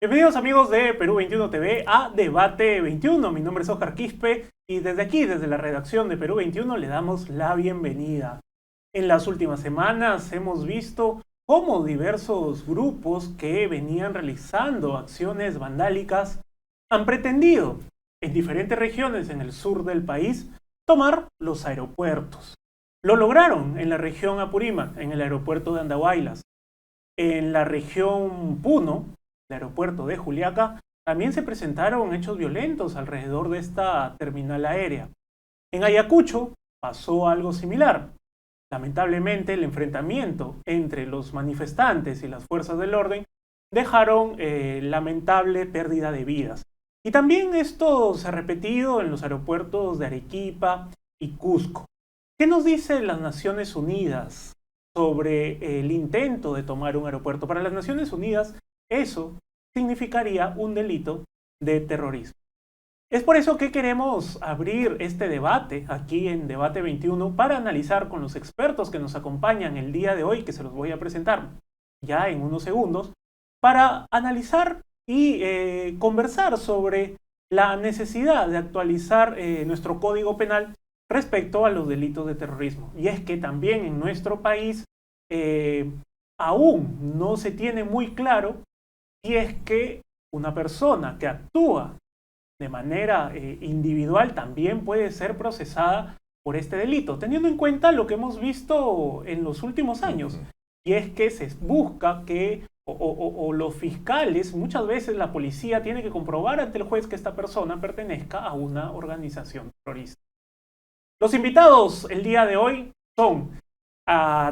Bienvenidos amigos de Perú 21 TV a Debate 21. Mi nombre es Oscar Quispe y desde aquí, desde la redacción de Perú 21, le damos la bienvenida. En las últimas semanas hemos visto cómo diversos grupos que venían realizando acciones vandálicas han pretendido en diferentes regiones en el sur del país tomar los aeropuertos. Lo lograron en la región Apurímac, en el aeropuerto de Andahuaylas. En la región Puno, el aeropuerto de Juliaca, también se presentaron hechos violentos alrededor de esta terminal aérea. En Ayacucho pasó algo similar. Lamentablemente, el enfrentamiento entre los manifestantes y las fuerzas del orden dejaron lamentable pérdida de vidas. Y también esto se ha repetido en los aeropuertos de Arequipa y Cusco. ¿Qué nos dicen las Naciones Unidas sobre el intento de tomar un aeropuerto? Para las Naciones Unidas, eso significaría un delito de terrorismo. Es por eso que queremos abrir este debate aquí en Debate 21 para analizar con los expertos que nos acompañan el día de hoy, que se los voy a presentar ya en unos segundos, para analizar y conversar sobre la necesidad de actualizar nuestro Código Penal respecto a los delitos de terrorismo. Y es que también en nuestro país aún no se tiene muy claro si es que una persona que actúa de manera individual también puede ser procesada por este delito, teniendo en cuenta lo que hemos visto en los últimos años, y es que se busca que o los fiscales, muchas veces la policía tiene que comprobar ante el juez que esta persona pertenezca a una organización terrorista. Los invitados el día de hoy son,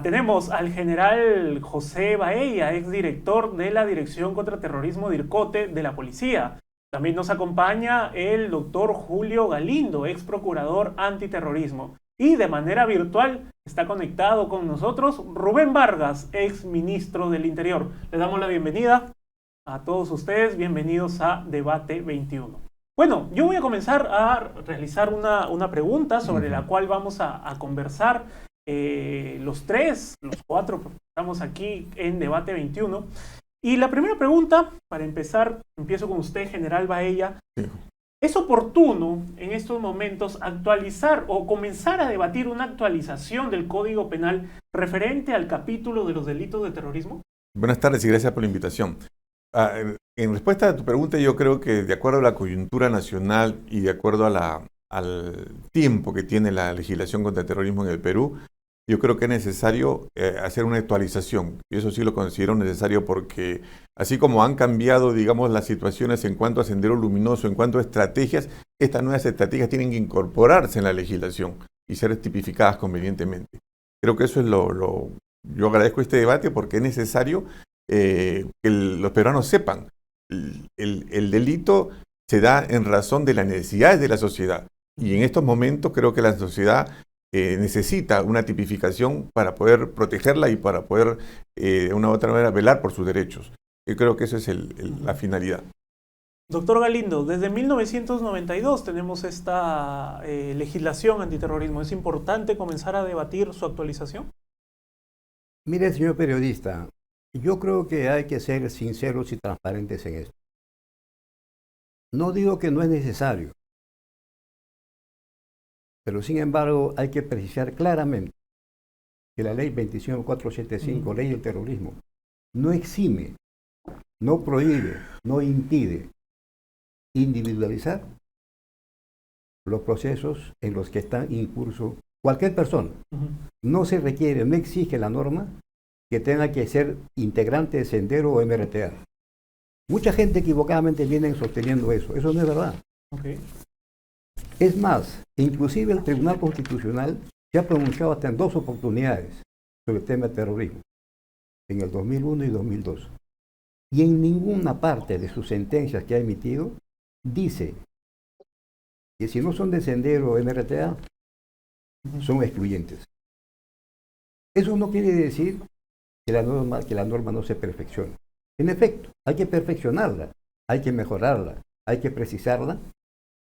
tenemos al general José Baella, exdirector de la Dirección contra Terrorismo DIRCOTE de la policía. También nos acompaña el doctor Julio Galindo, ex procurador antiterrorismo. Y de manera virtual está conectado con nosotros Rubén Vargas, ex ministro del Interior. Le damos la bienvenida a todos ustedes. Bienvenidos a Debate 21. Bueno, yo voy a comenzar a realizar una pregunta sobre la cual vamos a conversar los cuatro, porque estamos aquí en Debate 21. Y la primera pregunta, para empezar, empiezo con usted, general Baella. ¿Es oportuno en estos momentos actualizar o comenzar a debatir una actualización del Código Penal referente al capítulo de los delitos de terrorismo? Buenas tardes y gracias por la invitación. En respuesta a tu pregunta, yo creo que de acuerdo a la coyuntura nacional y de acuerdo al tiempo que tiene la legislación contra el terrorismo en el Perú, yo creo que es necesario hacer una actualización. Y eso sí lo considero necesario porque así como han cambiado, digamos, las situaciones en cuanto a Sendero Luminoso, en cuanto a estrategias, estas nuevas estrategias tienen que incorporarse en la legislación y ser tipificadas convenientemente. Creo que eso es yo agradezco este debate porque es necesario que los peruanos sepan. El delito se da en razón de las necesidades de la sociedad. Y en estos momentos creo que la sociedad necesita una tipificación para poder protegerla y para poder, de una u otra manera, velar por sus derechos. Yo creo que eso es la finalidad. Doctor Galindo, desde 1992 tenemos esta legislación antiterrorismo. ¿Es importante comenzar a debatir su actualización? Mire, señor periodista, yo creo que hay que ser sinceros y transparentes en esto. No digo que no es necesario, pero sin embargo hay que precisar claramente que la ley 25475, ley del terrorismo, no exime, no prohíbe, no impide individualizar los procesos en los que está en curso cualquier persona. No se requiere, no exige la norma que tenga que ser integrante de Sendero o MRTA. Mucha gente equivocadamente viene sosteniendo eso. Eso no es verdad. Okay. Es más, inclusive el Tribunal Constitucional se ha pronunciado hasta en 2 oportunidades sobre el tema de terrorismo, en el 2001 y 2002. Y en ninguna parte de sus sentencias que ha emitido dice que si no son de Sendero o MRTA, son excluyentes. Eso no quiere decir que la norma no se perfeccione. En efecto, hay que perfeccionarla, hay que mejorarla, hay que precisarla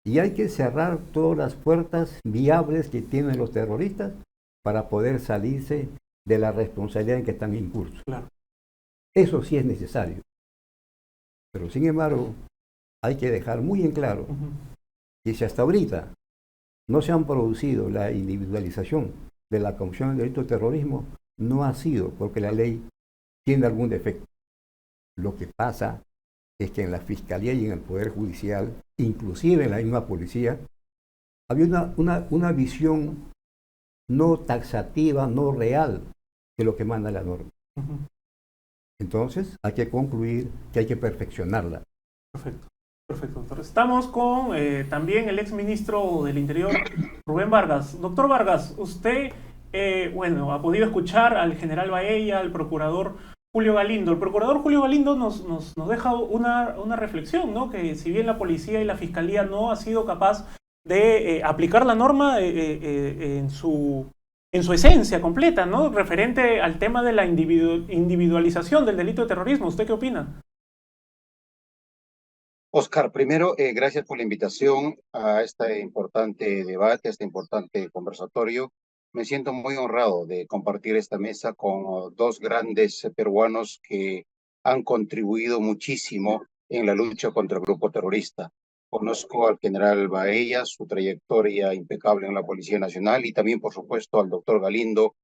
y hay que cerrar todas las puertas viables que tienen los terroristas para poder salirse de la responsabilidad en que están incursos. Claro. Eso sí es necesario. Pero sin embargo, hay que dejar muy en claro que si hasta ahorita no se han producido la individualización de la comisión del delito de terrorismo, no ha sido porque la ley tiene algún defecto. Lo que pasa es que en la Fiscalía y en el Poder Judicial, inclusive en la misma policía, había una visión no taxativa, no real de lo que manda la norma. Entonces, hay que concluir que hay que perfeccionarla. Perfecto, perfecto, doctor. Estamos con también el exministro del Interior, Rubén Vargas. Doctor Vargas, usted, ha podido escuchar al general Baella, al procurador Julio Galindo. El procurador Julio Galindo nos deja una reflexión, ¿no? Que si bien la policía y la fiscalía no ha sido capaz de aplicar la norma en su esencia completa, ¿no? Referente al tema de la individualización del delito de terrorismo. ¿Usted qué opina? Oscar, primero, gracias por la invitación a este importante debate, a este importante conversatorio. Me siento muy honrado de compartir esta mesa con dos grandes peruanos que han contribuido muchísimo en la lucha contra el grupo terrorista. Conozco al general Baella, su trayectoria impecable en la Policía Nacional, y también, por supuesto, al doctor Galindo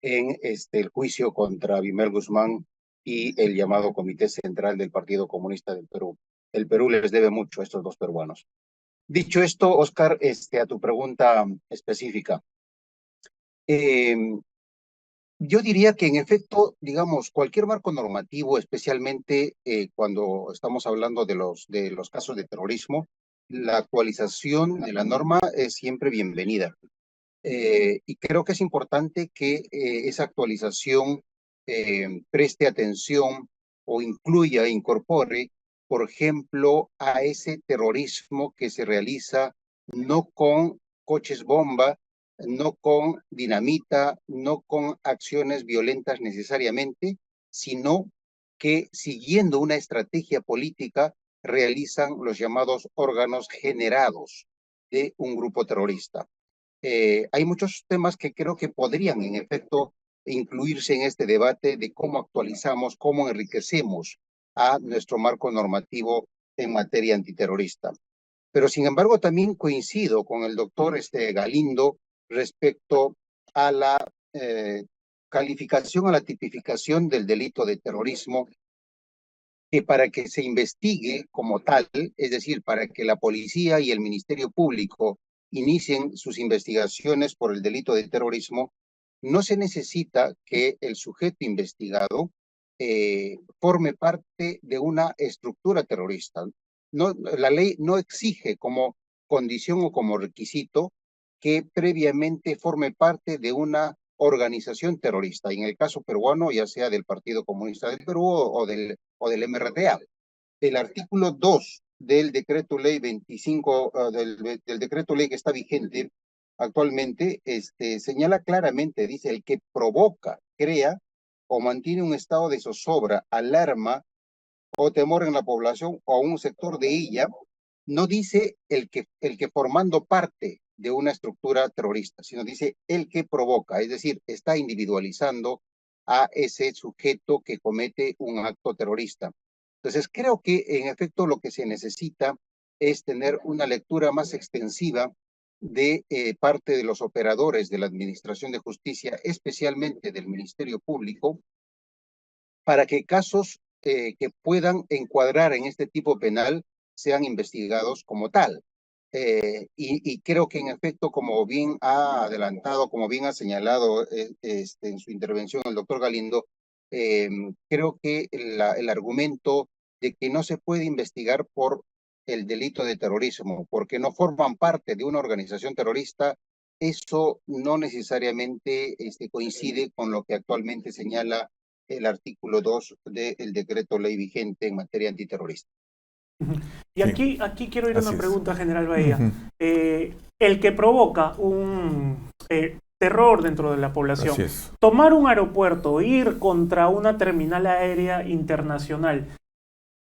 en el juicio contra Abimel Guzmán y el llamado Comité Central del Partido Comunista del Perú. El Perú les debe mucho a estos dos peruanos. Dicho esto, Oscar, a tu pregunta específica, yo diría que en efecto, digamos, cualquier marco normativo, especialmente cuando estamos hablando de los casos de terrorismo, la actualización de la norma es siempre bienvenida. Y creo que es importante que esa actualización preste atención o incluya, incorpore, por ejemplo, a ese terrorismo que se realiza no con coches bomba, no con dinamita, no con acciones violentas necesariamente, sino que siguiendo una estrategia política realizan los llamados órganos generados de un grupo terrorista. Hay muchos temas que creo que podrían, en efecto, incluirse en este debate de cómo actualizamos, cómo enriquecemos a nuestro marco normativo en materia antiterrorista. Pero, sin embargo, también coincido con el doctor Galindo respecto a la calificación, a la tipificación del delito de terrorismo, que para que se investigue como tal, es decir, para que la policía y el Ministerio Público inicien sus investigaciones por el delito de terrorismo, no se necesita que el sujeto investigado forme parte de una estructura terrorista. No, la ley no exige como condición o como requisito que previamente forme parte de una organización terrorista, y en el caso peruano, ya sea del Partido Comunista del Perú o del MRTA. El artículo 2 del decreto ley 25, del decreto ley que está vigente actualmente, señala claramente, dice, el que provoca, crea o mantiene un estado de zozobra, alarma o temor en la población o un sector de ella, no dice el que formando parte de una estructura terrorista, sino dice el que provoca, es decir, está individualizando a ese sujeto que comete un acto terrorista. Entonces, creo que en efecto lo que se necesita es tener una lectura más extensiva de parte de los operadores de la Administración de Justicia, especialmente del Ministerio Público, para que casos que puedan encuadrar en este tipo penal sean investigados como tal. Y creo que en efecto, como bien ha adelantado, como bien ha señalado en su intervención el doctor Galindo, creo que el argumento de que no se puede investigar por el delito de terrorismo, porque no forman parte de una organización terrorista, eso no necesariamente coincide con lo que actualmente señala el artículo 2 del decreto ley vigente en materia antiterrorista. Y aquí quiero ir a una pregunta, general Baella. El que provoca un terror dentro de la población, tomar un aeropuerto, ir contra una terminal aérea internacional,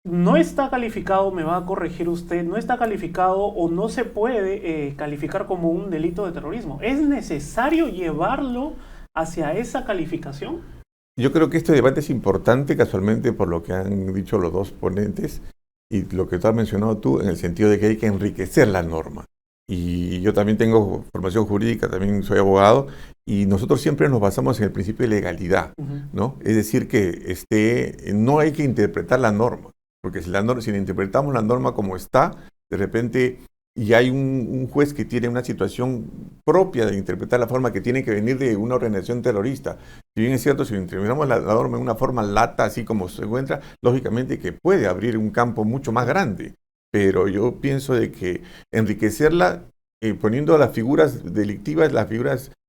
no está calificado, me va a corregir usted, no está calificado o no se puede calificar como un delito de terrorismo. ¿Es necesario llevarlo hacia esa calificación? Yo creo que este debate es importante, casualmente por lo que han dicho los dos ponentes, y lo que tú has mencionado tú, en el sentido de que hay que enriquecer la norma. Y yo también tengo formación jurídica, también soy abogado, y nosotros siempre nos basamos en el principio de legalidad, ¿no? Es decir, que no hay que interpretar la norma, porque si interpretamos la norma como está, de repente, y hay un juez que tiene una situación propia de interpretar la forma que tiene que venir de una organización terrorista. Si bien es cierto, si interpretamos la norma en una forma lata, así como se encuentra, lógicamente que puede abrir un campo mucho más grande. Pero yo pienso de que enriquecerla poniendo las figuras delictivas,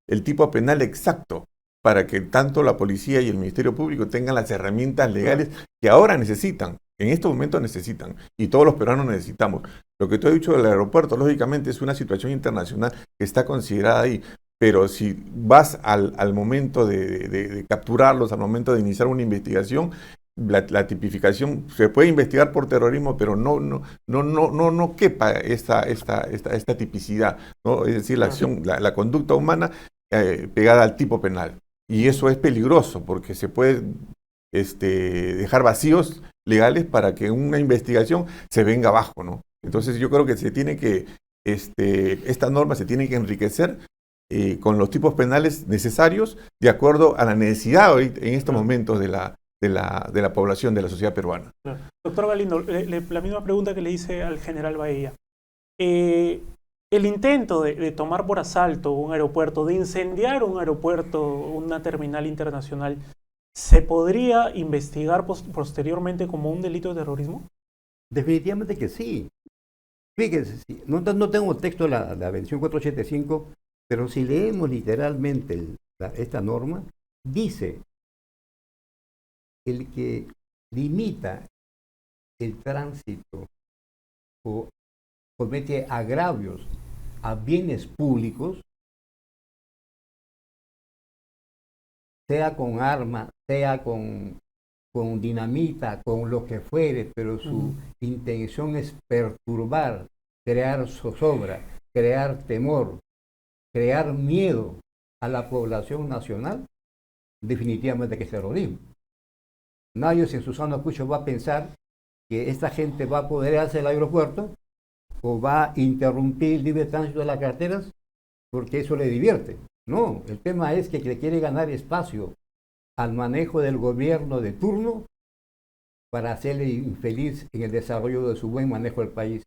el tipo penal exacto, para que tanto la policía y el Ministerio Público tengan las herramientas legales que ahora necesitan, en estos momentos necesitan, y todos los peruanos necesitamos. Lo que tú has dicho del aeropuerto, lógicamente es una situación internacional que está considerada ahí, pero si vas al momento de capturarlos, al momento de iniciar una investigación, la tipificación se puede investigar por terrorismo, pero no quepa esta tipicidad, ¿no? Es decir, la acción, la conducta humana pegada al tipo penal. Y eso es peligroso porque se puede dejar vacíos legales para que una investigación se venga abajo, ¿no? Entonces yo creo que esta norma se tiene que enriquecer con los tipos penales necesarios de acuerdo a la necesidad hoy, en estos momentos de la población, de la sociedad peruana. Claro. Doctor Galindo, la misma pregunta que le hice al general Bahía. El intento de tomar por asalto un aeropuerto, de incendiar un aeropuerto, una terminal internacional, ¿se podría investigar posteriormente como un delito de terrorismo? Definitivamente que sí. Fíjense, sí, no tengo el texto de la mención 485, pero si leemos literalmente esta norma, dice: el que limita el tránsito o comete agravios a bienes públicos, sea con arma, sea con dinamita, con lo que fuere, pero su intención es perturbar, crear zozobra, crear temor, crear miedo a la población nacional, definitivamente que es terrorismo. Nadie en su sano juicio va a pensar que esta gente va a apoderarse del aeropuerto o va a interrumpir el libre tránsito de las carreteras porque eso le divierte. No, el tema es que le quiere ganar espacio al manejo del gobierno de turno para hacerle infeliz en el desarrollo de su buen manejo del país,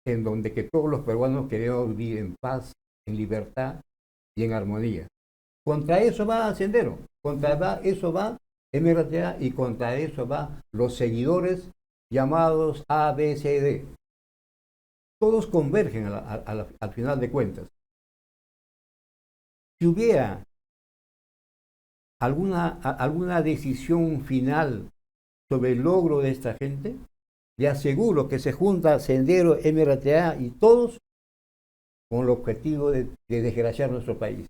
en donde que todos los peruanos queremos vivir en paz, en libertad y en armonía. Contra eso va Sendero, contra eso va MRTA y contra eso va los seguidores llamados A, B, C, D. Todos convergen al final de cuentas. Si hubiera alguna decisión final sobre el logro de esta gente, le aseguro que se junta Sendero, MRTA y todos con el objetivo de desgraciar nuestro país.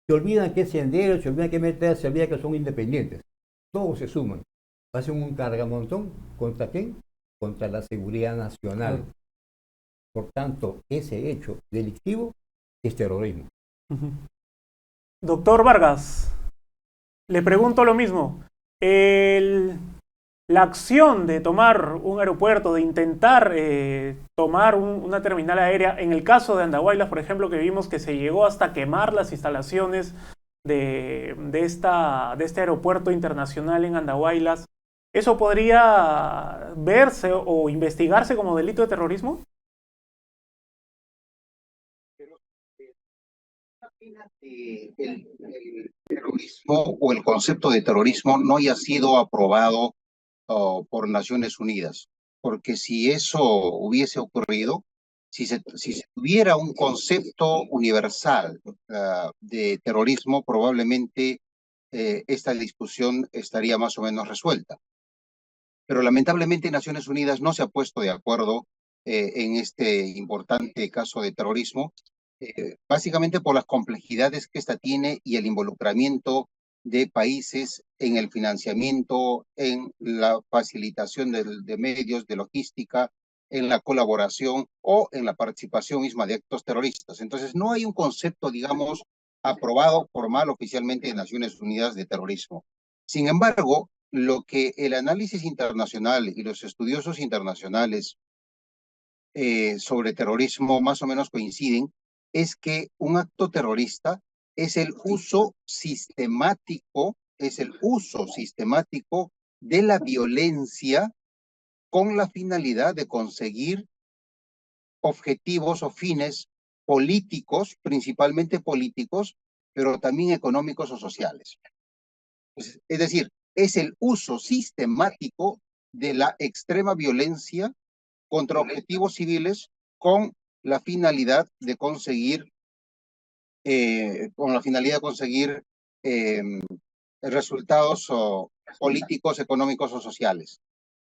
Se olvidan que es Sendero, se olvidan que MRTA, se olvidan que son independientes. Todos se suman. Hacen un cargamontón. ¿Contra quién? Contra la seguridad nacional. Por tanto, ese hecho delictivo es terrorismo. Doctor Vargas, le pregunto lo mismo. La acción de tomar un aeropuerto, de intentar tomar una terminal aérea, en el caso de Andahuaylas, por ejemplo, que vimos que se llegó hasta quemar las instalaciones de este aeropuerto internacional en Andahuaylas, ¿eso podría verse o investigarse como delito de terrorismo? El terrorismo o el concepto de terrorismo no haya sido aprobado por Naciones Unidas, porque si eso hubiese ocurrido, si se tuviera un concepto universal de terrorismo, probablemente esta discusión estaría más o menos resuelta. Pero lamentablemente Naciones Unidas no se ha puesto de acuerdo en este importante caso de terrorismo, básicamente por las complejidades que esta tiene y el involucramiento de países en el financiamiento, en la facilitación de medios, de logística, en la colaboración o en la participación misma de actos terroristas. Entonces, no hay un concepto, digamos, aprobado formal oficialmente en Naciones Unidas de terrorismo. Sin embargo, lo que el análisis internacional y los estudiosos internacionales sobre terrorismo más o menos coinciden, es que un acto terrorista es el uso sistemático, de la violencia con la finalidad de conseguir objetivos o fines políticos, principalmente políticos, pero también económicos o sociales. Es decir, es el uso sistemático de la extrema violencia contra objetivos civiles con la finalidad de conseguir, eh, eh, resultados políticos, económicos o sociales.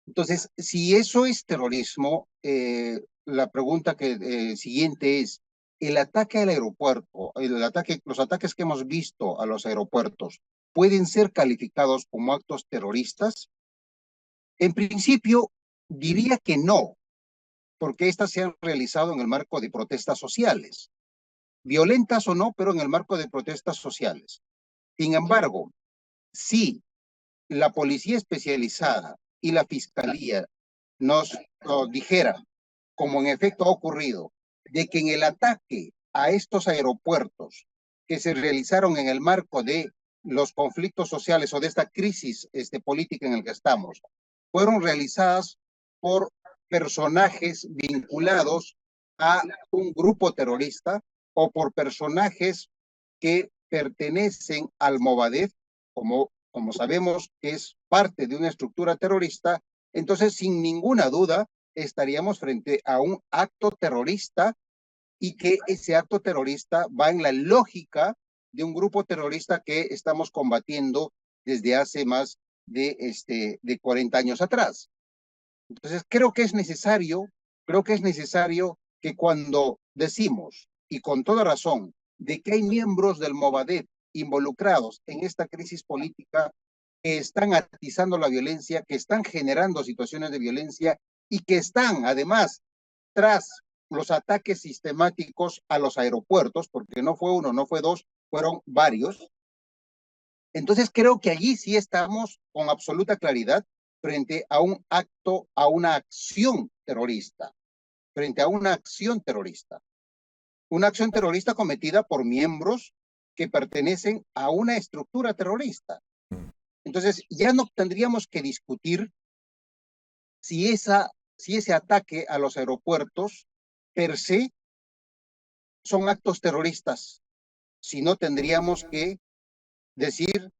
Entonces, si eso es terrorismo, la pregunta siguiente es, el ataque al aeropuerto, los ataques que hemos visto a los aeropuertos, ¿pueden ser calificados como actos terroristas? En principio, diría que no, porque estas se han realizado en el marco de protestas sociales, violentas o no, pero en el marco de protestas sociales. Sin embargo, si la policía especializada y la fiscalía nos dijera, como en efecto ha ocurrido, de que en el ataque a estos aeropuertos que se realizaron en el marco de los conflictos sociales o de esta crisis política en la que estamos, fueron realizadas por personajes vinculados a un grupo terrorista o por personajes que pertenecen al Movadef, como sabemos que es parte de una estructura terrorista, entonces sin ninguna duda estaríamos frente a un acto terrorista y que ese acto terrorista va en la lógica de un grupo terrorista que estamos combatiendo desde hace más de 40 años atrás. Entonces creo que es necesario que cuando decimos, y con toda razón, de que hay miembros del Movadef involucrados en esta crisis política que están atizando la violencia, que están generando situaciones de violencia y que están además tras los ataques sistemáticos a los aeropuertos, porque no fue uno, no fue dos, fueron varios. Entonces creo que allí sí estamos con absoluta claridad frente a un acto, a una acción terrorista, una acción terrorista cometida por miembros que pertenecen a una estructura terrorista. Entonces, ya no tendríamos que discutir si ese ataque a los aeropuertos per se son actos terroristas, sino tendríamos que decir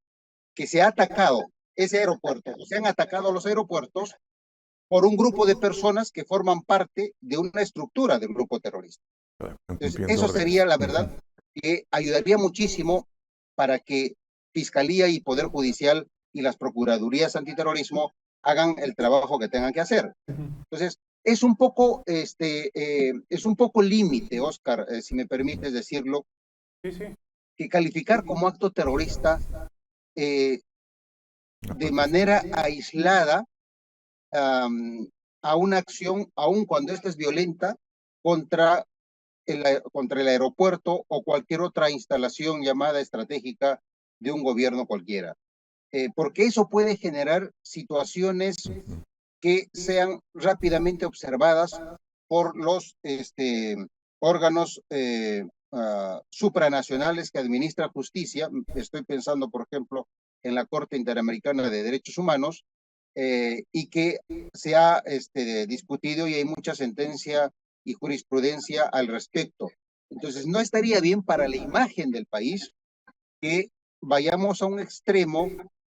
que se ha atacado ese aeropuerto, o se han atacado los aeropuertos por un grupo de personas que forman parte de una estructura del grupo terrorista. Entonces, eso sería, la verdad, que ayudaría muchísimo para que Fiscalía y Poder Judicial y las Procuradurías Antiterrorismo hagan el trabajo que tengan que hacer. Entonces, es un poco límite, Oscar, si me permites decirlo, que calificar como acto terrorista de manera aislada a una acción, aun cuando esta es violenta, contra el aeropuerto o cualquier otra instalación llamada estratégica de un gobierno cualquiera. Porque eso puede generar situaciones que sean rápidamente observadas por los órganos supranacionales que administran justicia. Estoy pensando, por ejemplo, en la Corte Interamericana de Derechos Humanos, y que se ha discutido y hay mucha sentencia y jurisprudencia al respecto. Entonces, no estaría bien para la imagen del país que vayamos a un extremo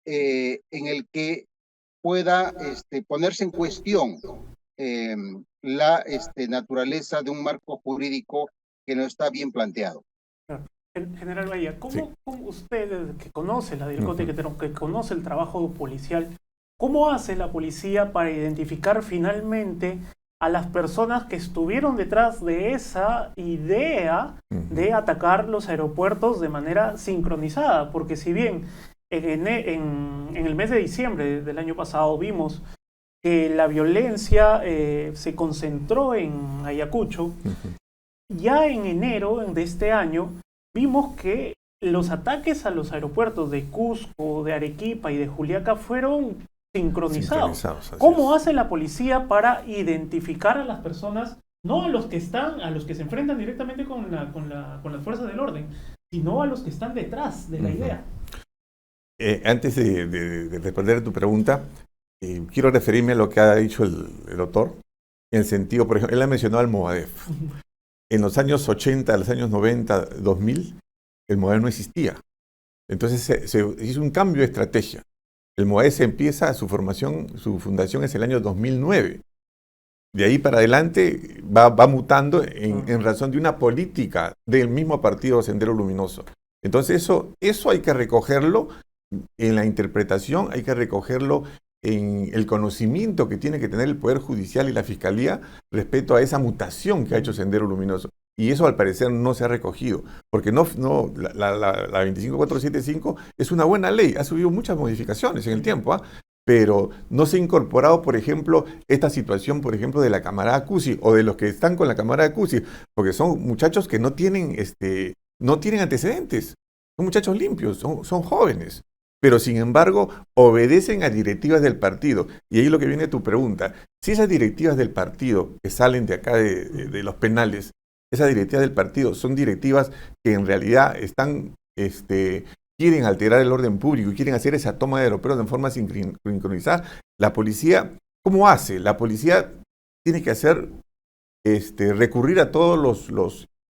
en el que pueda ponerse en cuestión la naturaleza de un marco jurídico que no está bien planteado. General Bahía, ¿cómo usted, que conoce la DIRCOTE, que conoce el trabajo policial, cómo hace la policía para identificar finalmente a las personas que estuvieron detrás de esa idea de atacar los aeropuertos de manera sincronizada? Porque si bien en el mes de diciembre del año pasado vimos que la violencia se concentró en Ayacucho, ya en enero de este año vimos que los ataques a los aeropuertos de Cusco, de Arequipa y de Juliaca fueron sincronizados. ¿Cómo hace la policía para identificar a las personas, no a los que se enfrentan directamente con las fuerzas del orden, sino a los que están detrás de la idea? Antes de responder a tu pregunta, quiero referirme a lo que ha dicho el doctor, en el sentido, por ejemplo, él ha mencionado al Movadef. En los años 80, los años 90, 2000, el Movadef no existía. Entonces se hizo un cambio de estrategia. El Movadef empieza su fundación es el año 2009. De ahí para adelante va mutando en razón de una política del mismo partido Sendero Luminoso. Entonces eso hay que recogerlo en la interpretación, hay que recogerlo en el conocimiento que tiene que tener el Poder Judicial y la Fiscalía respecto a esa mutación que ha hecho Sendero Luminoso. Y eso al parecer no se ha recogido, porque la 25475 es una buena ley, ha subido muchas modificaciones en el tiempo, pero no se ha incorporado, por ejemplo, esta situación, por ejemplo, de la camarada Cusi o de los que están con la camarada Cusi, porque son muchachos que no tienen antecedentes, son muchachos limpios, son jóvenes. Pero sin embargo obedecen a directivas del partido. Y ahí es lo que viene tu pregunta. Si esas directivas del partido que salen de acá de los penales, esas directivas del partido son directivas que en realidad quieren alterar el orden público y quieren hacer esa toma de aeropuertos de forma sincronizada, la policía, ¿cómo hace? La policía tiene que recurrir a todas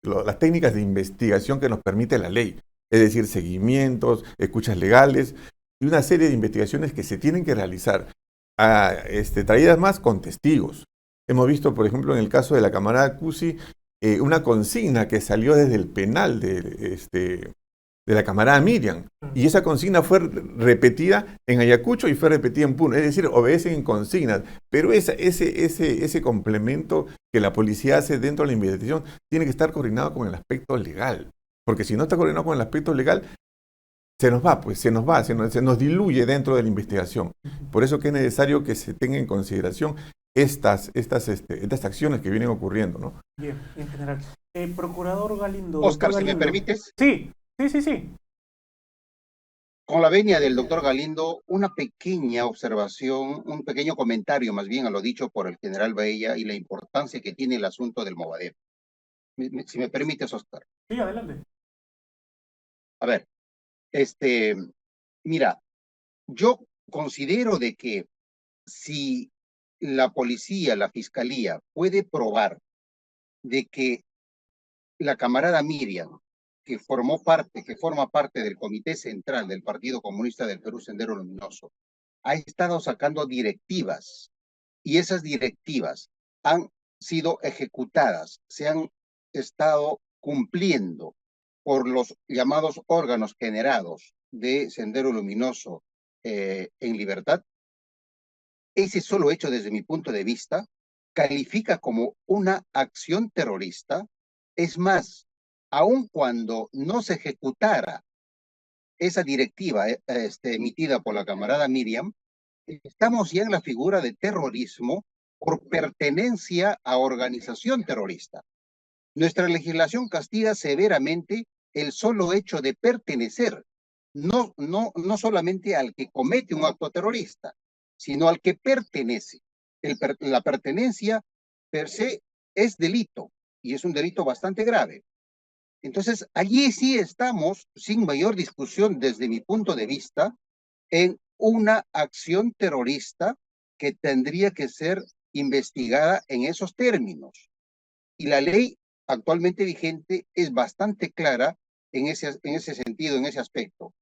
las técnicas de investigación que nos permite la ley. Es decir, seguimientos, escuchas legales y una serie de investigaciones que se tienen que realizar, traídas más con testigos. Hemos visto, por ejemplo, en el caso de la camarada Cusi, una consigna que salió desde el penal de la camarada Miriam, y esa consigna fue repetida en Ayacucho y fue repetida en Puno, es decir, obedecen en consignas, pero ese complemento que la policía hace dentro de la investigación tiene que estar coordinado con el aspecto legal. Porque si no está coordinado con el aspecto legal, se nos diluye dentro de la investigación. Por eso que es necesario que se tenga en consideración estas acciones que vienen ocurriendo, ¿no? Bien, en general. Procurador Galindo. Oscar, si me permites. Sí. Con la venia del doctor Galindo, una pequeña observación, un pequeño comentario más bien a lo dicho por el general Baella y la importancia que tiene el asunto del Movadef. Si me permites, Oscar. Sí, adelante. A ver, mira, yo considero de que si la policía, la fiscalía puede probar de que la camarada Miriam, que forma parte del Comité Central del Partido Comunista del Perú, Sendero Luminoso, ha estado sacando directivas y esas directivas han sido ejecutadas, se han estado cumpliendo por los llamados órganos generados de Sendero Luminoso en libertad, ese solo hecho desde mi punto de vista califica como una acción terrorista. Es más, aun cuando no se ejecutara esa directiva emitida por la camarada Miriam, estamos ya en la figura de terrorismo por pertenencia a organización terrorista. Nuestra legislación castiga severamente el solo hecho de pertenecer, no solamente al que comete un acto terrorista, sino al que pertenece. La pertenencia per se es delito, y es un delito bastante grave. Entonces, allí sí estamos, sin mayor discusión desde mi punto de vista, en una acción terrorista que tendría que ser investigada en esos términos. Y la ley actualmente vigente es bastante clara en ese sentido, en ese aspecto.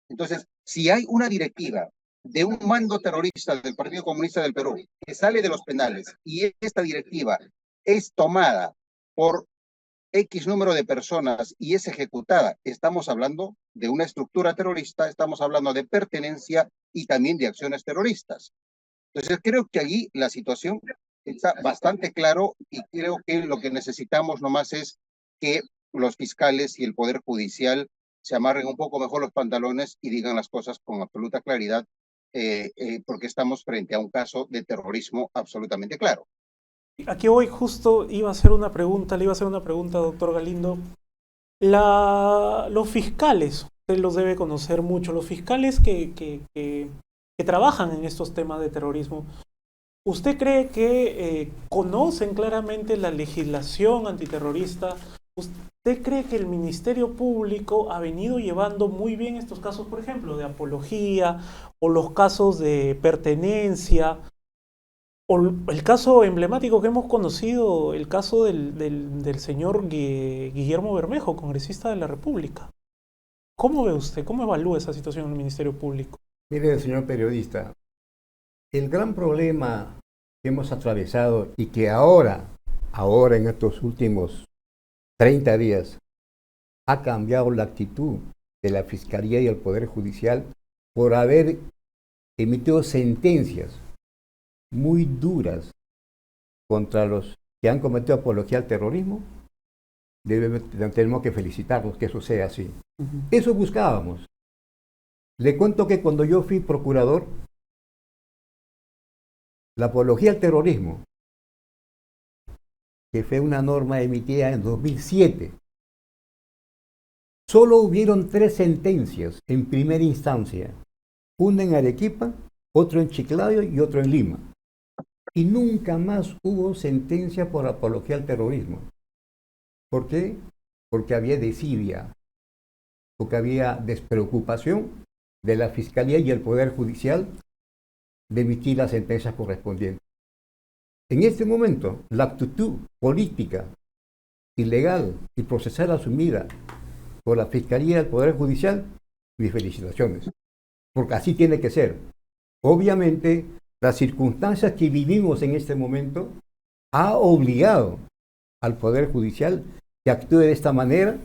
Entonces, si hay una directiva de un mando terrorista del Partido Comunista del Perú que sale de los penales y esta directiva es tomada por X número de personas y es ejecutada, estamos hablando de una estructura terrorista, estamos hablando de pertenencia y también de acciones terroristas. Entonces, creo que allí la situación está bastante claro y creo que lo que necesitamos nomás es que los fiscales y el Poder Judicial se amarren un poco mejor los pantalones y digan las cosas con absoluta claridad, porque estamos frente a un caso de terrorismo absolutamente claro. Aquí hoy justo le iba a hacer una pregunta, doctor Galindo. Los fiscales, usted los debe conocer mucho, los fiscales que trabajan en estos temas de terrorismo. ¿Usted cree que conocen claramente la legislación antiterrorista? ¿Usted cree que el Ministerio Público ha venido llevando muy bien estos casos, por ejemplo, de apología o los casos de pertenencia? O el caso emblemático que hemos conocido, el caso del señor Guillermo Bermejo, congresista de la República. ¿Cómo ve usted, cómo evalúa esa situación en el Ministerio Público? Mire, señor periodista, el gran problema que hemos atravesado y que ahora en estos últimos 30 días, ha cambiado la actitud de la Fiscalía y el Poder Judicial por haber emitido sentencias muy duras contra los que han cometido apología al terrorismo. Tenemos que felicitarlos que eso sea así. Eso buscábamos. Le cuento que cuando yo fui procurador, la apología al terrorismo, que fue una norma emitida en 2007, solo hubieron 3 sentencias en primera instancia, una en Arequipa, otro en Chiclayo y otro en Lima. Y nunca más hubo sentencia por apología al terrorismo. ¿Por qué? Porque había desidia, porque había despreocupación de la Fiscalía y el Poder Judicial de emitir las sentencias correspondientes. En este momento, la actitud política, ilegal y procesal asumida por la Fiscalía y el Poder Judicial, mis felicitaciones, porque así tiene que ser. Obviamente, las circunstancias que vivimos en este momento ha obligado al Poder Judicial que actúe de esta manera,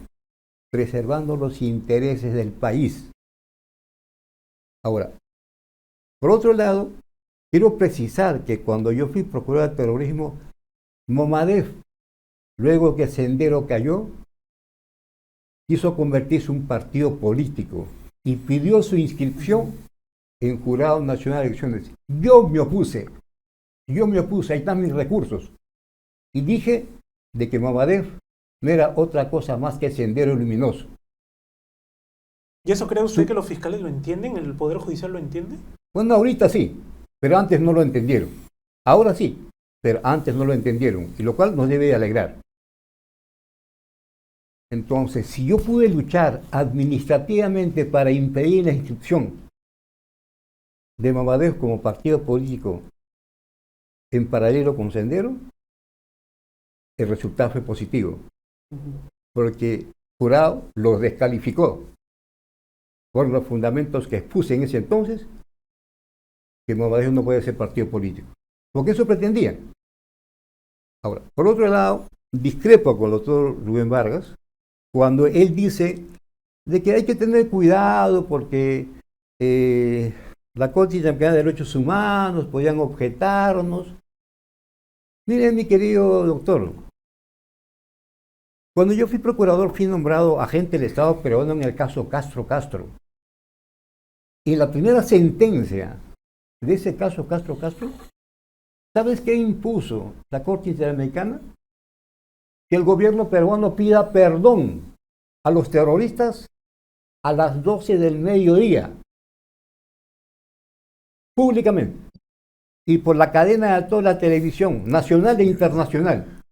preservando los intereses del país. Ahora, por otro lado, quiero precisar que cuando yo fui procurador de terrorismo, Momadef, luego que Sendero cayó, quiso convertirse en un partido político y pidió su inscripción en Jurado Nacional de Elecciones. Yo me opuse, ahí están mis recursos. Y dije de que Momadef no era otra cosa más que Sendero Luminoso. ¿Y eso cree usted que los fiscales lo entienden? ¿El Poder Judicial lo entiende? Bueno, ahorita sí, pero antes no lo entendieron. Ahora sí, pero antes no lo entendieron, y lo cual nos debe alegrar. Entonces, si yo pude luchar administrativamente para impedir la inscripción de Momadef como partido político en paralelo con Sendero, el resultado fue positivo, porque Jurado lo descalificó por los fundamentos que expuse en ese entonces, que Momadef no puede ser partido político, porque eso pretendían. Ahora, por otro lado, discrepo con el doctor Rubén Vargas cuando él dice de que hay que tener cuidado porque la Corte Interamericana de Derechos Humanos podían objetarnos. Miren, mi querido doctor, cuando yo fui procurador fui nombrado agente del Estado peruano en el caso Castro. Y la primera sentencia de ese caso Castro, ¿sabes qué impuso la Corte Interamericana? Que el gobierno peruano pida perdón a los terroristas a las 12 del mediodía, públicamente, y por la cadena de toda la televisión, nacional e internacional.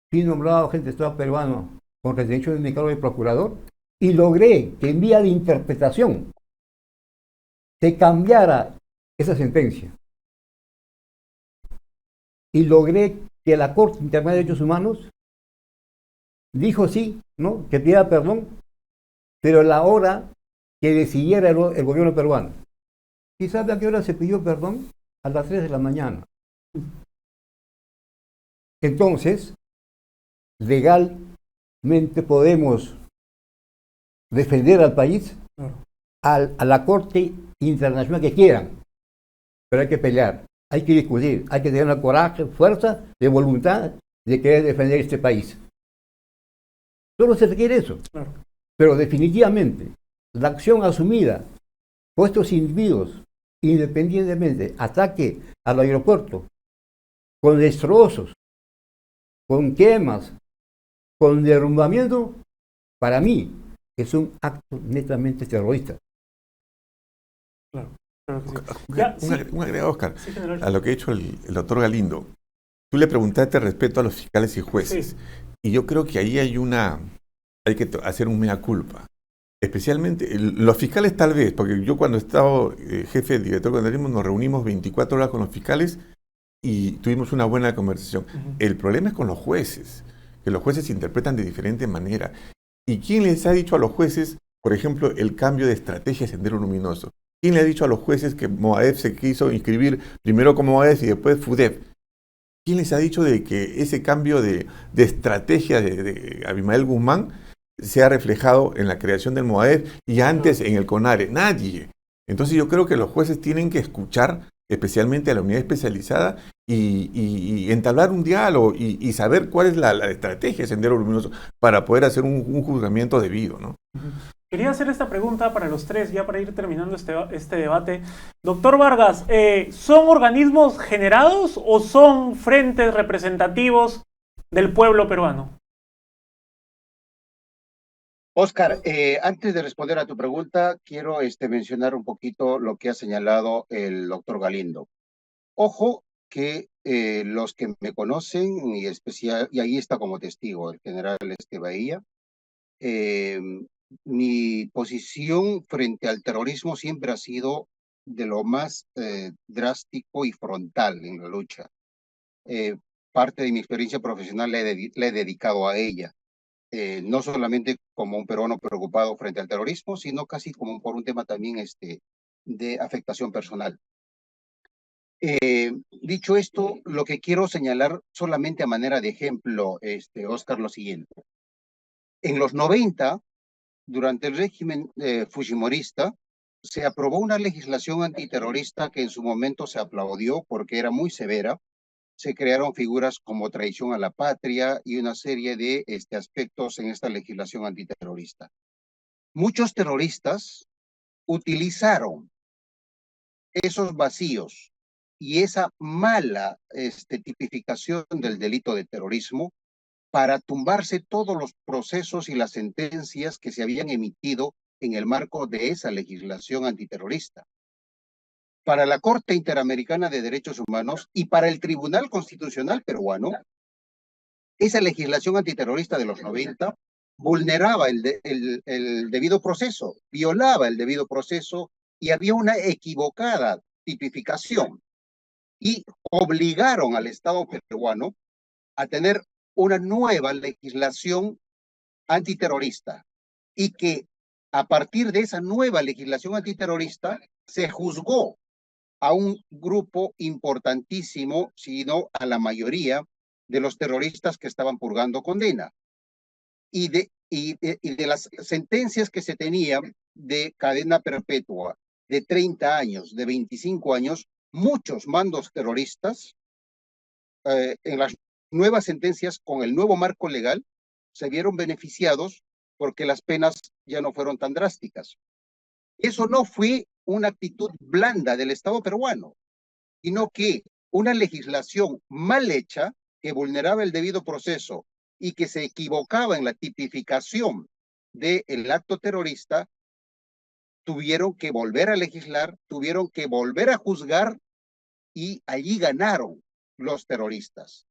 Fui nombrado agente de Estado peruano con retención de mi cargo de procurador y logré que en vía de interpretación se cambiara esa sentencia. Y logré que la Corte Internacional de Derechos Humanos dijo sí, ¿no?, que pidiera perdón, pero la hora que decidiera el gobierno peruano. ¿Y sabe a qué hora se pidió perdón? A las 3 de la mañana. Entonces, legalmente podemos defender al país, a la Corte Internacional que quieran, pero hay que pelear. Hay que discutir, hay que tener una coraje, fuerza, de voluntad de querer defender este país. Solo se requiere eso. Claro. Pero definitivamente, la acción asumida por estos individuos, independientemente, ataque al aeropuerto, con destrozos, con quemas, con derrumbamiento, para mí, es un acto netamente terrorista. Claro, claro que sí. Un, Ya, un sí, agre- un agregado, Oscar, sí, general. a lo que ha dicho el doctor Galindo. Tú le preguntaste respecto a los fiscales y jueces. Sí. Y yo creo que ahí hay que hacer un mea culpa. Especialmente los fiscales tal vez, porque yo cuando estaba jefe del director de organismo nos reunimos 24 horas con los fiscales y tuvimos una buena conversación. Ujú. El problema es con los jueces, que los jueces interpretan de diferente manera. ¿Y quién les ha dicho a los jueces, por ejemplo, el cambio de estrategia de Sendero Luminoso? ¿Quién le ha dicho a los jueces que Moadef se quiso inscribir primero como Moadef y después FUDEP? ¿Quién les ha dicho de que ese cambio de estrategia de Abimael Guzmán se ha reflejado en la creación del MOAEF y antes en el CONARE? Nadie. Entonces yo creo que los jueces tienen que escuchar especialmente a la unidad especializada y entablar un diálogo y saber cuál es la estrategia de Sendero Luminoso para poder hacer un juzgamiento debido, ¿no? Ujú. Quería hacer esta pregunta para los tres, ya para ir terminando este debate. Doctor Vargas, ¿son organismos generados o son frentes representativos del pueblo peruano? Oscar, antes de responder a tu pregunta, quiero mencionar un poquito lo que ha señalado el doctor Galindo. Ojo que los que me conocen, y especial, y ahí está como testigo el general Bahía, eh, mi posición frente al terrorismo siempre ha sido de lo más drástico y frontal en la lucha. Eh, Parte de mi experiencia profesional la he dedicado a ella. No solamente como un peruano preocupado frente al terrorismo, sino casi como por un tema también de afectación personal. Dicho esto, lo que quiero señalar solamente a manera de ejemplo, Oscar, lo siguiente. En los 90, durante el régimen fujimorista, se aprobó una legislación antiterrorista que en su momento se aplaudió porque era muy severa. Se crearon figuras como traición a la patria y una serie de aspectos en esta legislación antiterrorista. Muchos terroristas utilizaron esos vacíos y esa mala tipificación del delito de terrorismo para tumbarse todos los procesos y las sentencias que se habían emitido en el marco de esa legislación antiterrorista. Para la Corte Interamericana de Derechos Humanos y para el Tribunal Constitucional peruano, esa legislación antiterrorista de los 90 vulneraba el debido proceso, violaba el debido proceso y había una equivocada tipificación y obligaron al Estado peruano a tener una nueva legislación antiterrorista y que a partir de esa nueva legislación antiterrorista se juzgó a un grupo importantísimo, sino a la mayoría de los terroristas que estaban purgando condena. Y de las sentencias que se tenían de cadena perpetua, de 30 años, de 25 años, muchos mandos terroristas, en las nuevas sentencias, con el nuevo marco legal, se vieron beneficiados porque las penas ya no fueron tan drásticas. Eso no fue una actitud blanda del Estado peruano, sino que una legislación mal hecha que vulneraba el debido proceso y que se equivocaba en la tipificación del acto terrorista, tuvieron que volver a legislar, tuvieron que volver a juzgar y allí ganaron los terroristas.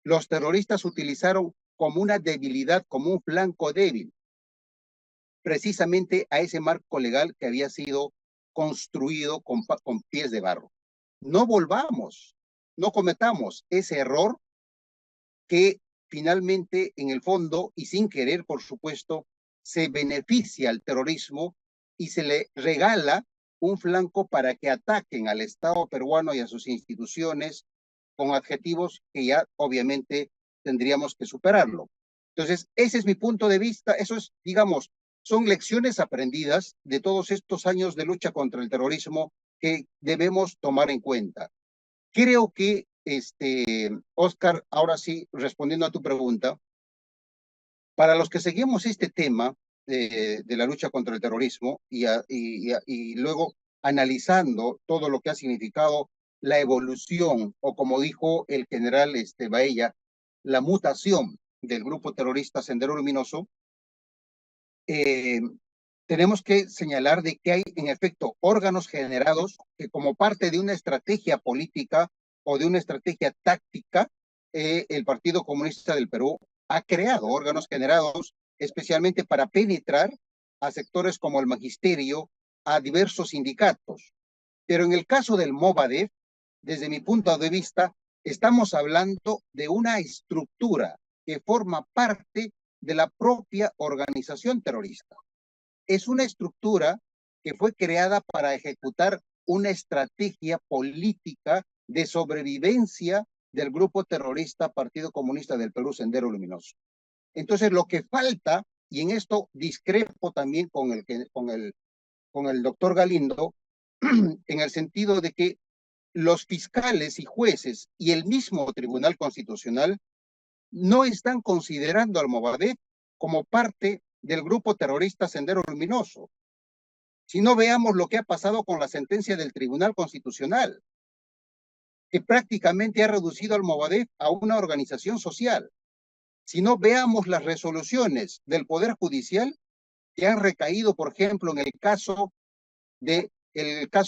Los terroristas utilizaron como una debilidad, como un flanco débil, precisamente a ese marco legal que había sido construido con pies de barro. No volvamos, no cometamos ese error que finalmente, en el fondo, y sin querer, por supuesto, se beneficia al terrorismo y se le regala un flanco para que ataquen al Estado peruano y a sus instituciones con adjetivos que ya obviamente tendríamos que superarlo. Entonces, ese es mi punto de vista, eso es, digamos, son lecciones aprendidas de todos estos años de lucha contra el terrorismo que debemos tomar en cuenta. Creo que, Oscar, ahora sí, respondiendo a tu pregunta, para los que seguimos este tema de la lucha contra el terrorismo y luego analizando todo lo que ha significado la evolución, o como dijo el general Baella, la mutación del grupo terrorista Sendero Luminoso, tenemos que señalar de que hay en efecto órganos generados que como parte de una estrategia política o de una estrategia táctica, el Partido Comunista del Perú ha creado órganos generados especialmente para penetrar a sectores como el magisterio, a diversos sindicatos. Pero en el caso del Movadef, desde mi punto de vista, estamos hablando de una estructura que forma parte de la propia organización terrorista. Es una estructura que fue creada para ejecutar una estrategia política de sobrevivencia del grupo terrorista Partido Comunista del Perú, Sendero Luminoso. Entonces, lo que falta, y en esto discrepo también con el doctor Galindo, en el sentido de que los fiscales y jueces y el mismo Tribunal Constitucional no están considerando al Movadef como parte del grupo terrorista Sendero Luminoso. Si no, veamos lo que ha pasado con la sentencia del Tribunal Constitucional, que prácticamente ha reducido al Movadef a una organización social. Si no, veamos las resoluciones del Poder Judicial que han recaído, por ejemplo, en el caso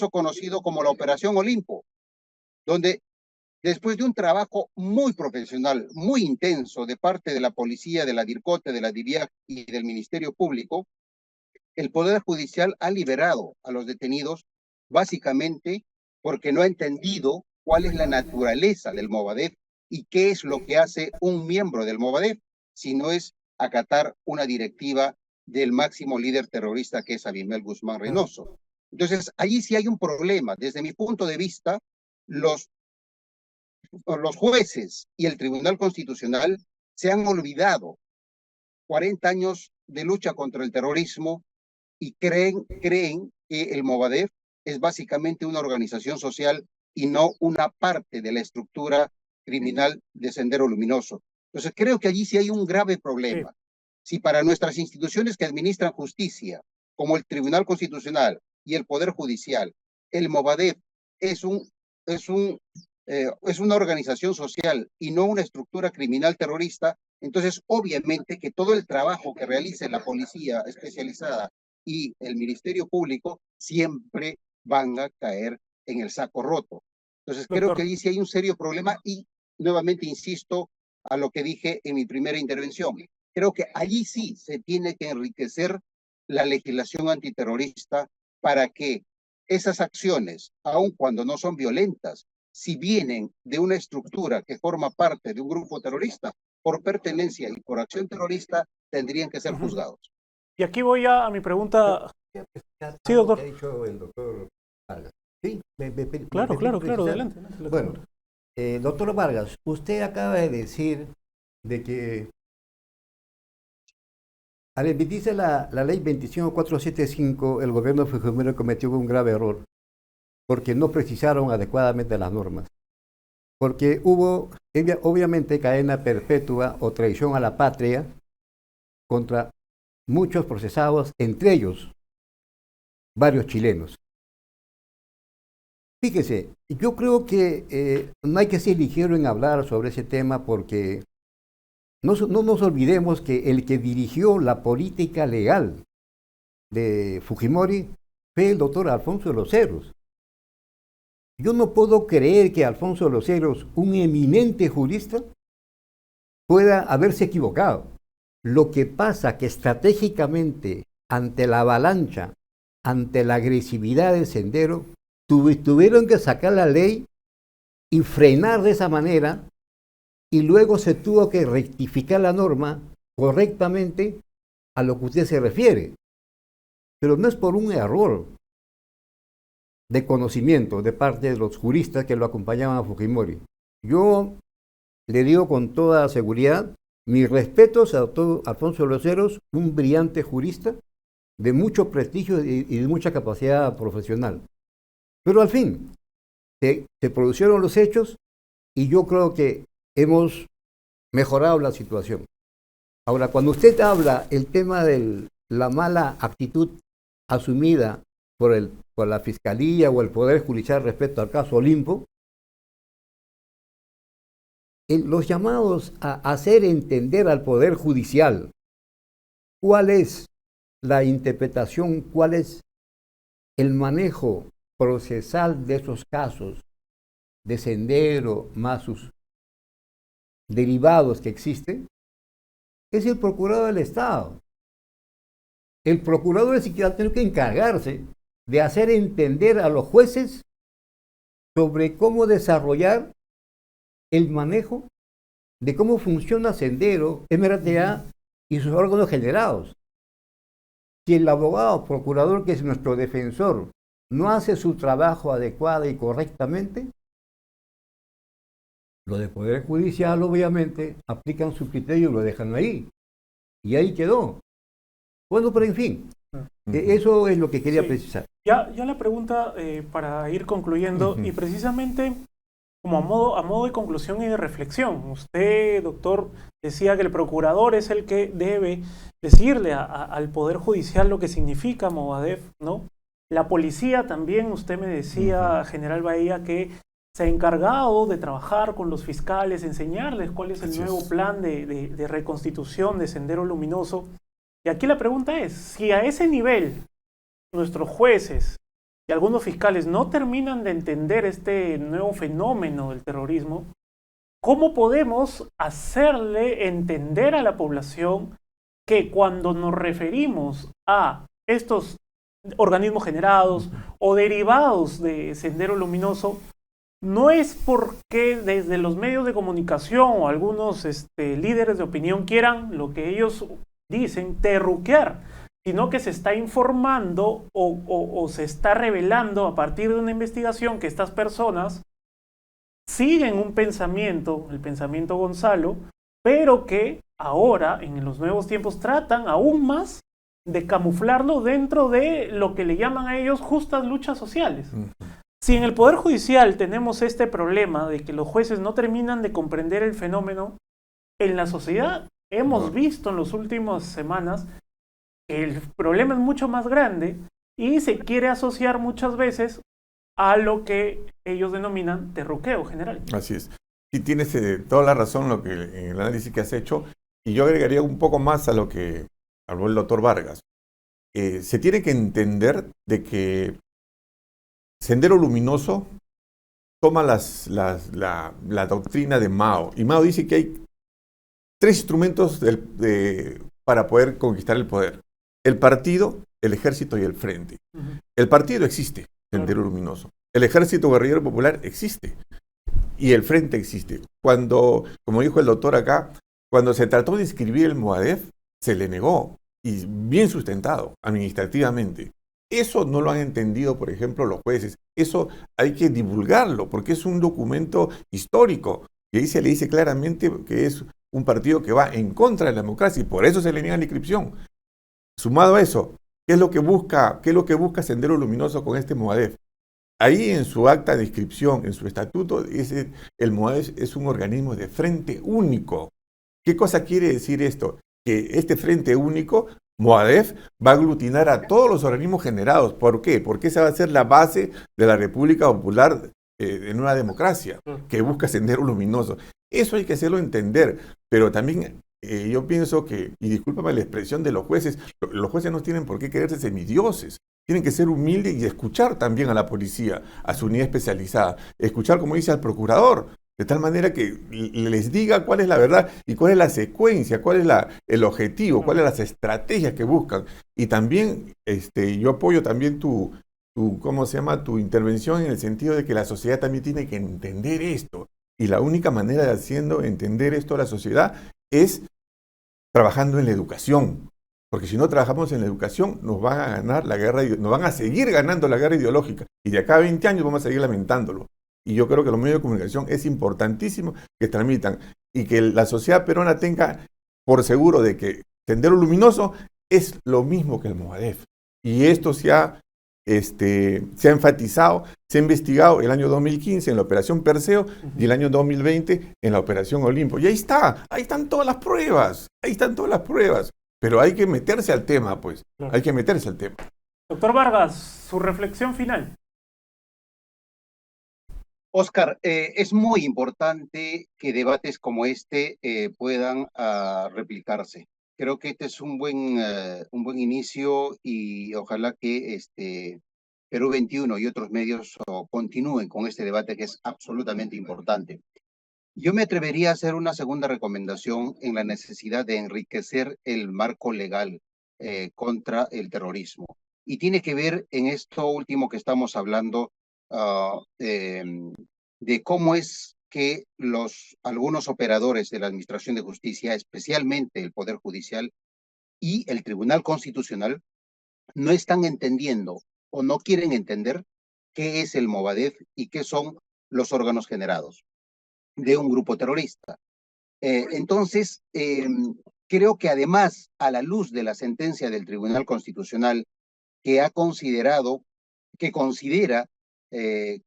conocido como la Operación Olimpo, donde después de un trabajo muy profesional, muy intenso de parte de la policía, de la DIRCOTE, de la DIVIAC y del Ministerio Público, el Poder Judicial ha liberado a los detenidos básicamente porque no ha entendido cuál es la naturaleza del Movadef y qué es lo que hace un miembro del Movadef, si no es acatar una directiva del máximo líder terrorista que es Abimel Guzmán Reynoso. Entonces, allí sí hay un problema. Desde mi punto de vista, los jueces y el Tribunal Constitucional se han olvidado 40 años de lucha contra el terrorismo y creen que el Movadef es básicamente una organización social y no una parte de la estructura criminal de Sendero Luminoso. Entonces creo que allí sí hay un grave problema. Si para nuestras instituciones que administran justicia, como el Tribunal Constitucional y el Poder Judicial, el Movadef es una organización social y no una estructura criminal terrorista, entonces obviamente que todo el trabajo que realice la policía especializada y el Ministerio Público siempre van a caer en el saco roto. Entonces creo que allí sí hay un serio problema y nuevamente insisto a lo que dije en mi primera intervención. Creo que allí sí se tiene que enriquecer la legislación antiterrorista para que esas acciones, aun cuando no son violentas, si vienen de una estructura que forma parte de un grupo terrorista, por pertenencia y por acción terrorista, tendrían que ser juzgados. Y aquí voy a mi pregunta. Sí, doctor. ¿Qué ha dicho el doctor Vargas? Sí, claro, adelante. Bueno, doctor Vargas, usted acaba de decir de que al emitirse la ley 25475, el gobierno fujimori cometió un grave error, porque no precisaron adecuadamente las normas. Porque hubo, obviamente, cadena perpetua o traición a la patria contra muchos procesados, entre ellos varios chilenos. Fíjese, yo creo que no hay que ser ligero en hablar sobre ese tema porque no nos olvidemos que el que dirigió la política legal de Fujimori fue el doctor Alfonso de los Cerros. Yo no puedo creer que Alfonso de los Cerros, un eminente jurista, pueda haberse equivocado. Lo que pasa que estratégicamente, ante la avalancha, ante la agresividad del Sendero, tuvieron que sacar la ley y frenar de esa manera, y luego se tuvo que rectificar la norma correctamente a lo que usted se refiere. Pero no es por un error de conocimiento de parte de los juristas que lo acompañaban a Fujimori. Yo le digo con toda seguridad, mis respetos a doctor Alfonso de los Cerros, un brillante jurista de mucho prestigio y de mucha capacidad profesional. Pero al fin, se produjeron los hechos y yo creo que hemos mejorado la situación. Ahora, cuando usted habla el tema de la mala actitud asumida por la Fiscalía o el Poder Judicial respecto al caso Olimpo, los llamados a hacer entender al Poder Judicial cuál es la interpretación, cuál es el manejo procesal de esos casos de Sendero más sus derivados que existen, es el procurador del Estado. El procurador es el que va a tener que encargarse de hacer entender a los jueces sobre cómo desarrollar el manejo de cómo funciona Sendero, MRTA y sus órganos generados. Si el abogado procurador, que es nuestro defensor, no hace su trabajo adecuada y correctamente, los del Poder Judicial obviamente aplican su criterio y lo dejan ahí. Y ahí quedó. Bueno, pero en fin, eso es lo que quería precisar. Ya la pregunta para ir concluyendo, y precisamente como a modo de conclusión y de reflexión. Usted, doctor, decía que el procurador es el que debe decirle al Poder Judicial lo que significa Movadef, ¿no? La policía también, usted me decía, general Bahía, que se ha encargado de trabajar con los fiscales, enseñarles cuál es el nuevo plan de reconstitución de Sendero Luminoso. Y aquí la pregunta es, si a ese nivel nuestros jueces y algunos fiscales no terminan de entender este nuevo fenómeno del terrorismo, ¿cómo podemos hacerle entender a la población que cuando nos referimos a estos organismos generados o derivados de Sendero Luminoso, no es porque desde los medios de comunicación o algunos líderes de opinión quieran, lo que ellos dicen, terruquear, sino que se está informando o se está revelando a partir de una investigación que estas personas siguen un pensamiento, el pensamiento Gonzalo, pero que ahora, en los nuevos tiempos, tratan aún más de camuflarlo dentro de lo que le llaman a ellos justas luchas sociales. Si en el Poder Judicial tenemos este problema de que los jueces no terminan de comprender el fenómeno, en la sociedad hemos visto en las últimas semanas que el problema es mucho más grande y se quiere asociar muchas veces a lo que ellos denominan terruqueo general. Así es. Y tienes toda la razón en el análisis que has hecho, y yo agregaría un poco más a lo que habló el doctor Vargas. Se tiene que entender de que Sendero Luminoso toma la doctrina de Mao, y Mao dice que hay 3 instrumentos para poder conquistar el poder: el partido, el ejército y el frente. El partido existe, Sendero Luminoso. El ejército guerrillero popular existe. Y el frente existe. Cuando, como dijo el doctor acá, cuando se trató de inscribir el Movadef, se le negó, y bien sustentado administrativamente. Eso no lo han entendido, por ejemplo, los jueces. Eso hay que divulgarlo, porque es un documento histórico, y ahí se le dice claramente que es un partido que va en contra de la democracia, y por eso se le niega la inscripción. Sumado a eso, ¿qué es lo que busca Sendero Luminoso con este Movadef? Ahí en su acta de inscripción, en su estatuto, dice el Movadef es un organismo de frente único. ¿Qué cosa quiere decir esto? Que este frente único, Movadef, va a aglutinar a todos los organismos generados. ¿Por qué? Porque esa va a ser la base de la República Popular en una democracia que busca Sendero Luminoso. Eso hay que hacerlo entender, pero también yo pienso que, y discúlpame la expresión de los jueces no tienen por qué quererse semidioses. Tienen que ser humildes y escuchar también a la policía, a su unidad especializada. Escuchar, como dice, al procurador, de tal manera que les diga cuál es la verdad y cuál es la secuencia, cuál es el objetivo, cuáles las estrategias que buscan. Y también yo apoyo también tu intervención en el sentido de que la sociedad también tiene que entender esto. Y la única manera de haciendo entender esto a la sociedad es trabajando en la educación. Porque si no trabajamos en la educación, nos van a ganar la guerra, nos van a seguir ganando la guerra ideológica. Y de acá a 20 años vamos a seguir lamentándolo. Y yo creo que los medios de comunicación es importantísimo que transmitan y que la sociedad peruana tenga por seguro de que Sendero Luminoso es lo mismo que el Movadef. Y esto se ha enfatizado, se ha investigado el año 2015 en la Operación Perseo y el año 2020 en la Operación Olimpo. Y ahí están todas las pruebas, Pero hay que meterse al tema, pues. Claro. Hay que meterse al tema. Doctor Vargas, su reflexión final. Oscar, es muy importante que debates como este puedan replicarse. Creo que este es un buen inicio y ojalá que Perú 21 y otros medios continúen con este debate que es absolutamente importante. Yo me atrevería a hacer una segunda recomendación en la necesidad de enriquecer el marco legal contra el terrorismo. Y tiene que ver en esto último que estamos hablando ah, de cómo es que algunos operadores de la Administración de Justicia, especialmente el Poder Judicial y el Tribunal Constitucional, no están entendiendo o no quieren entender qué es el Movadef y qué son los órganos generados de un grupo terrorista. Entonces, creo que además, a la luz de la sentencia del Tribunal Constitucional, que ha considerado, que considera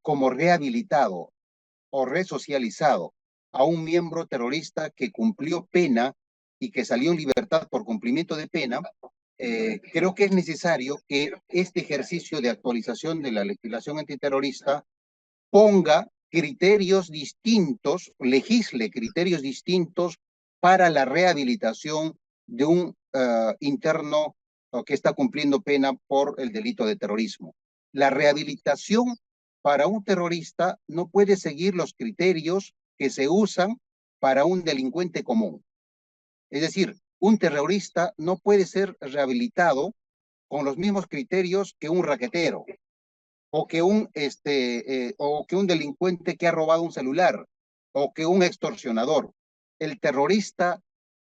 como rehabilitado o resocializado a un miembro terrorista que cumplió pena y que salió en libertad por cumplimiento de pena, creo que es necesario que este ejercicio de actualización de la legislación antiterrorista ponga criterios distintos, legisle criterios distintos para la rehabilitación de un interno que está cumpliendo pena por el delito de terrorismo. La rehabilitación para un terrorista no puede seguir los criterios que se usan para un delincuente común. Es decir, un terrorista no puede ser rehabilitado con los mismos criterios que un raquetero o que un delincuente que ha robado un celular o que un extorsionador. El terrorista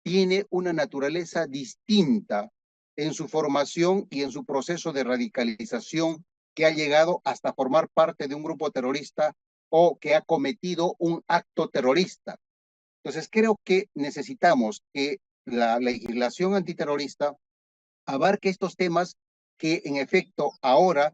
tiene una naturaleza distinta en su formación y en su proceso de radicalización, que ha llegado hasta formar parte de un grupo terrorista o que ha cometido un acto terrorista. Entonces creo que necesitamos que la legislación antiterrorista abarque estos temas que en efecto ahora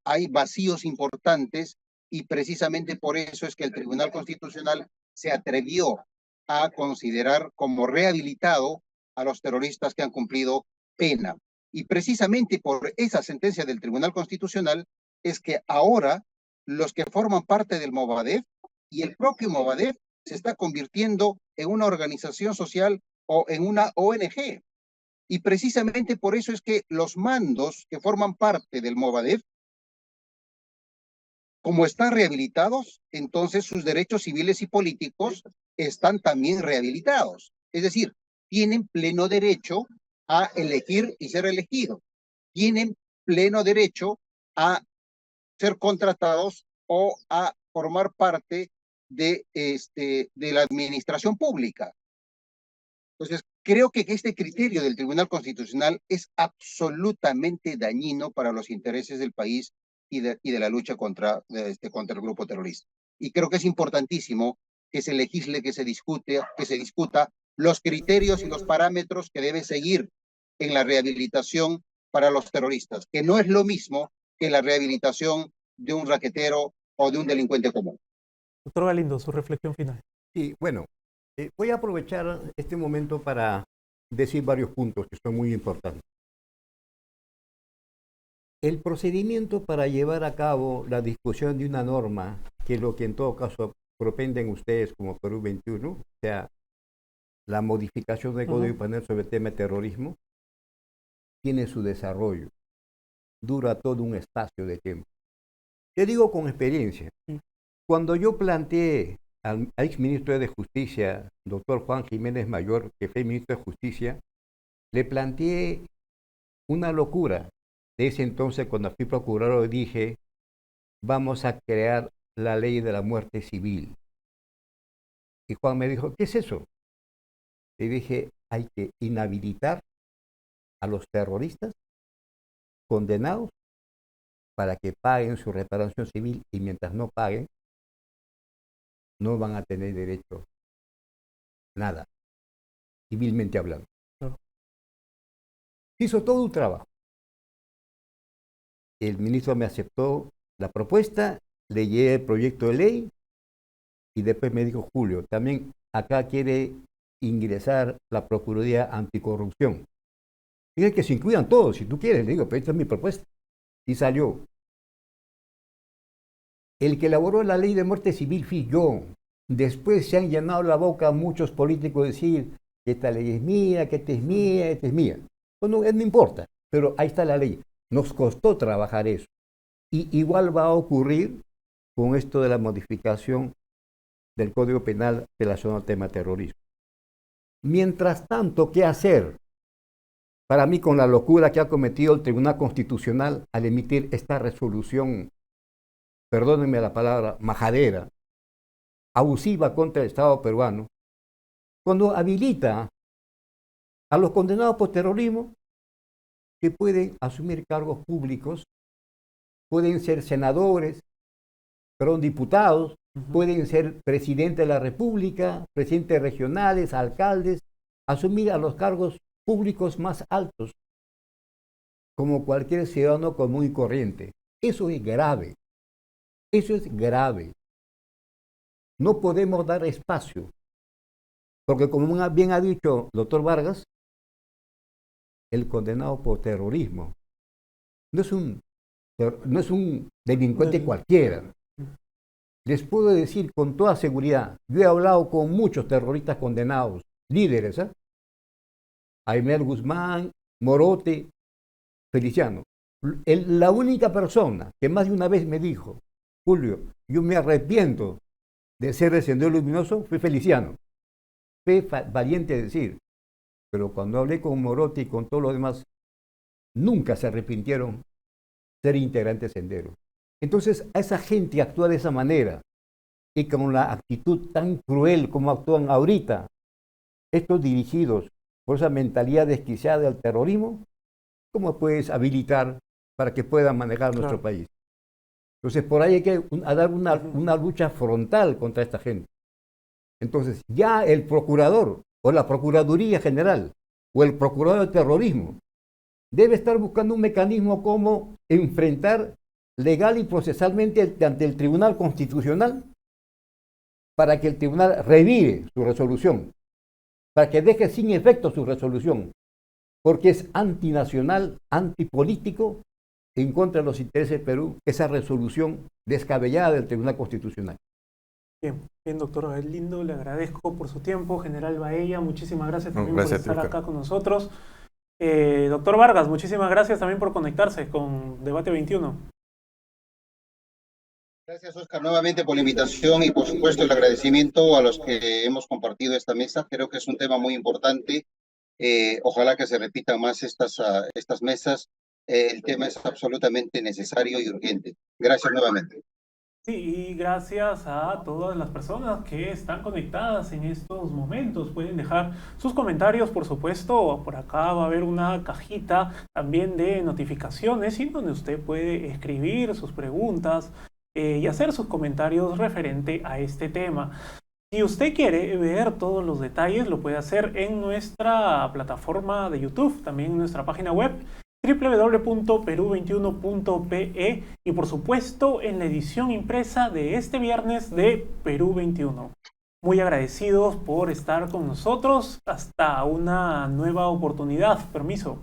hay vacíos importantes y precisamente por eso es que el Tribunal Constitucional se atrevió a considerar como rehabilitado a los terroristas que han cumplido pena. Y precisamente por esa sentencia del Tribunal Constitucional es que ahora los que forman parte del Movadef y el propio Movadef se está convirtiendo en una organización social o en una ONG. Y precisamente por eso es que los mandos que forman parte del Movadef, como están rehabilitados, entonces sus derechos civiles y políticos están también rehabilitados. Es decir, tienen pleno derecho a elegir y ser elegidos. Tienen pleno derecho a ser contratados o a formar parte de la administración pública. Entonces, creo que este criterio del Tribunal Constitucional es absolutamente dañino para los intereses del país y de la lucha contra el grupo terrorista. Y creo que es importantísimo que se legisle, que se discuta los criterios y los parámetros que debe seguir en la rehabilitación para los terroristas, que no es lo mismo que la rehabilitación de un raquetero o de un delincuente común. Doctor Galindo, su reflexión final. Y bueno, voy a aprovechar este momento para decir varios puntos que son muy importantes. El procedimiento para llevar a cabo la discusión de una norma, que es lo que en todo caso propenden ustedes como Perú 21, o sea, la modificación del Código Penal sobre el tema de terrorismo, tiene su desarrollo, dura todo un espacio de tiempo. Te digo con experiencia, cuando yo planteé al exministro de Justicia, doctor Juan Jiménez Mayor, que fue ministro de Justicia, le planteé una locura. De ese entonces, cuando fui procurador, dije, vamos a crear la ley de la muerte civil. Y Juan me dijo, ¿qué es eso? Le dije, hay que inhabilitar a los terroristas condenados para que paguen su reparación civil y mientras no paguen, no van a tener derecho nada, civilmente hablando. Claro. Hizo todo un trabajo. El ministro me aceptó la propuesta, le llevé el proyecto de ley y después me dijo, Julio, también acá quiere ingresar la Procuraduría Anticorrupción. Dije que se incluyan todos, si tú quieres, le digo, pero esta es mi propuesta. Y salió. el que elaboró la ley de muerte civil fui yo. Después se han llenado la boca muchos políticos de decir que esta ley es mía, que esta es mía, esta es mía. Bueno, no importa, pero ahí está la ley. Nos costó trabajar eso. Y igual va a ocurrir con esto de la modificación del Código Penal relacionado al tema terrorismo. Mientras tanto, ¿qué hacer? Para mí, con la locura que ha cometido el Tribunal Constitucional al emitir esta resolución, perdónenme la palabra, majadera, abusiva contra el Estado peruano, cuando habilita a los condenados por terrorismo que pueden asumir cargos públicos, pueden ser senadores, diputados, pueden ser presidente de la República, presidentes regionales, alcaldes, asumir a los cargos públicos más altos, como cualquier ciudadano común y corriente. Eso es grave. Eso es grave. No podemos dar espacio, porque como bien ha dicho el doctor Vargas, el condenado por terrorismo no es un delincuente cualquiera. Les puedo decir con toda seguridad, yo he hablado con muchos terroristas condenados, líderes, Aimel Guzmán, Morote, Feliciano. La única persona que más de una vez me dijo, Julio, yo me arrepiento de ser el Sendero Luminoso, fue Feliciano. Fue valiente decir, pero cuando hablé con Morote y con todos los demás, nunca se arrepintieron ser integrantes Sendero. Entonces, a esa gente actúa de esa manera y con la actitud tan cruel como actúan ahorita, estos dirigidos por esa mentalidad desquiciada del terrorismo, ¿cómo puedes habilitar para que puedan manejar nuestro país? Entonces, por ahí hay que dar una lucha frontal contra esta gente. Entonces, ya el procurador o la Procuraduría General o el procurador de terrorismo debe estar buscando un mecanismo como enfrentar legal y procesalmente ante el Tribunal Constitucional para que el tribunal revire su resolución, para que deje sin efecto su resolución, porque es antinacional, antipolítico, en contra de los intereses de Perú, esa resolución descabellada del Tribunal Constitucional. Bien, doctor Lindo, le agradezco por su tiempo. General Baella, muchísimas gracias también por estar acá con nosotros. Doctor Vargas, muchísimas gracias también por conectarse con Debate 21. Gracias, Oscar, nuevamente por la invitación y por supuesto el agradecimiento a los que hemos compartido esta mesa. Creo que es un tema muy importante. Ojalá que se repitan más estas mesas. El tema es absolutamente necesario y urgente. Gracias nuevamente. Sí, y gracias a todas las personas que están conectadas en estos momentos. Pueden dejar sus comentarios, por supuesto. Por acá va a haber una cajita también de notificaciones en donde usted puede escribir sus preguntas y hacer sus comentarios referente a este tema. Si usted quiere ver todos los detalles, lo puede hacer en nuestra plataforma de YouTube, también en nuestra página web www.peru21.pe y por supuesto en la edición impresa de este viernes de Perú 21. Muy agradecidos por estar con nosotros. Hasta una nueva oportunidad. Permiso.